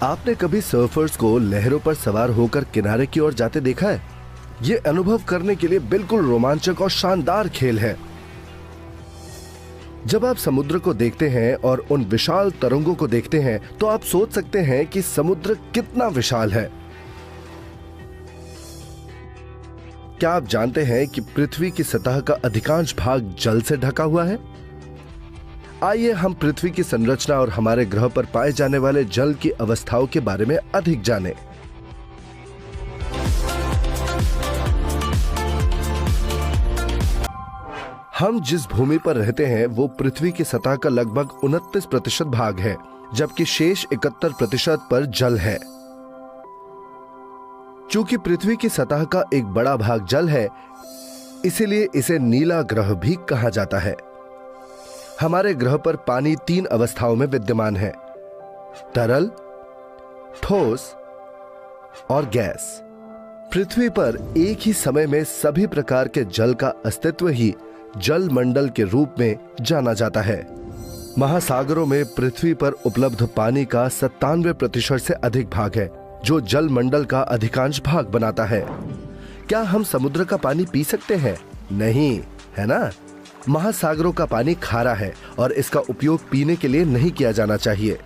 आपने कभी सर्फर्स को लहरों पर सवार होकर किनारे की ओर जाते देखा है? ये अनुभव करने के लिए बिल्कुल रोमांचक और शानदार खेल है। जब आप समुद्र को देखते हैं और उन विशाल तरंगों को देखते हैं, तो आप सोच सकते हैं कि समुद्र कितना विशाल है। क्या आप जानते हैं कि पृथ्वी की सतह का अधिकांश भाग जल से ढका हुआ है? आइए हम पृथ्वी की संरचना और हमारे ग्रह पर पाए जाने वाले जल की अवस्थाओं के बारे में अधिक जानें। हम जिस भूमि पर रहते हैं वो पृथ्वी की सतह का लगभग 29% भाग है, जबकि शेष 71% पर जल है। चूंकि पृथ्वी की सतह का एक बड़ा भाग जल है, इसीलिए इसे नीला ग्रह भी कहा जाता है। हमारे ग्रह पर पानी 3 अवस्थाओं में विद्यमान है: तरल, ठोस और गैस। पृथ्वी पर एक ही समय में सभी प्रकार के जल का अस्तित्व ही जल मंडल के रूप में जाना जाता है। महासागरों में पृथ्वी पर उपलब्ध पानी का 97% से अधिक भाग है, जो जल मंडल का अधिकांश भाग बनाता है। क्या हम समुद्र का पानी पी सकते हैं? नहीं, है ना? महासागरों का पानी खारा है और इसका उपयोग पीने के लिए नहीं किया जाना चाहिए।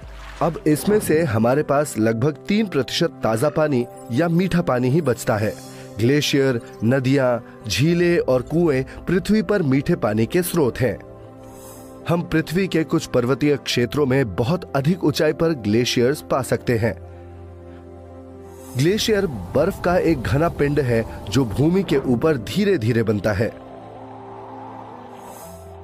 अब इसमें से हमारे पास लगभग 3% ताजा पानी या मीठा पानी ही बचता है। ग्लेशियर, नदियां, झीलें और कुएं पृथ्वी पर मीठे पानी के स्रोत हैं। हम पृथ्वी के कुछ पर्वतीय क्षेत्रों में बहुत अधिक ऊंचाई पर ग्लेशियर्स पा सकते हैं। ग्लेशियर बर्फ का एक घना पिंड है जो भूमि के ऊपर धीरे धीरे बनता है।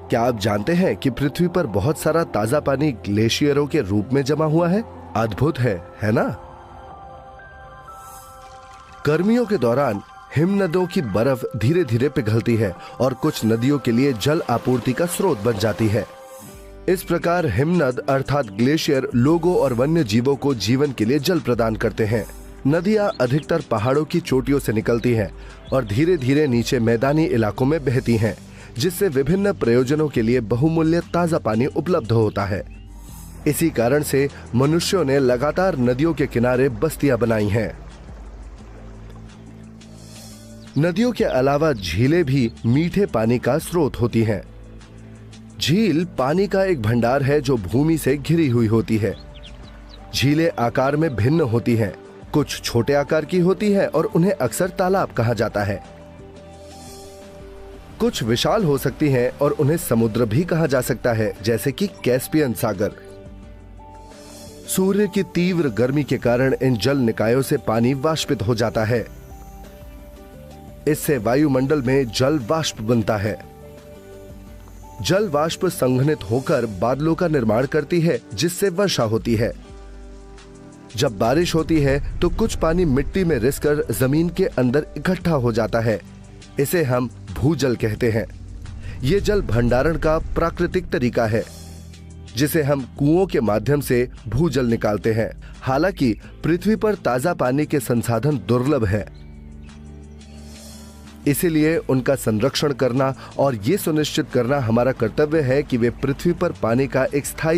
क्या आप जानते हैं कि पृथ्वी पर बहुत सारा ताजा पानी ग्लेशियरों के रूप में जमा हुआ है? अद्भुत है ना? गर्मियों के दौरान हिमनदों की बर्फ धीरे धीरे पिघलती है और कुछ नदियों के लिए जल आपूर्ति का स्रोत बन जाती है। इस प्रकार हिमनद अर्थात ग्लेशियर लोगों और वन्य जीवों को जीवन के लिए जल प्रदान करते हैं। नदियां अधिकतर पहाड़ों की चोटियों से निकलती हैं और धीरे धीरे नीचे मैदानी इलाकों में बहती हैं, जिससे विभिन्न प्रयोजनों के लिए बहुमूल्य ताजा पानी उपलब्ध होता है। इसी कारण से मनुष्यों ने लगातार नदियों के किनारे बस्तियां बनाई हैं। नदियों के अलावा झीलें भी मीठे पानी का स्रोत होती हैं। झील पानी का एक भंडार है जो भूमि से घिरी हुई होती है। झीलें आकार में भिन्न होती हैं, कुछ छोटे आकार की होती है और उन्हें अक्सर तालाब कहा जाता है। कुछ विशाल हो सकती हैं और उन्हें समुद्र भी कहा जा सकता है, जैसे कि कैस्पियन सागर। सूर्य की तीव्र गर्मी के कारण इन जल निकायों से पानी वाष्पित हो जाता है। इससे वायुमंडल में जल वाष्प बनता है। जल वाष्प संघनित होकर बादलों का निर्माण करती है, जिससे वर्षा होती है। जब बारिश होती है तो कुछ पानी मिट्टी में रिसकर जमीन के अंदर इकट्ठा हो जाता है। इसे हम भूजल कहते हैं। यह जल भंडारण का प्राकृतिक तरीका है, जिसे हम कुओं के माध्यम से भूजल निकालते हैं। हालांकि पृथ्वी पर ताजा पानी के संसाधन दुर्लभ हैं, इसीलिए उनका संरक्षण करना और ये सुनिश्चित करना हमारा कर्तव्य है कि वे पृथ्वी पर पानी का एक स्थायी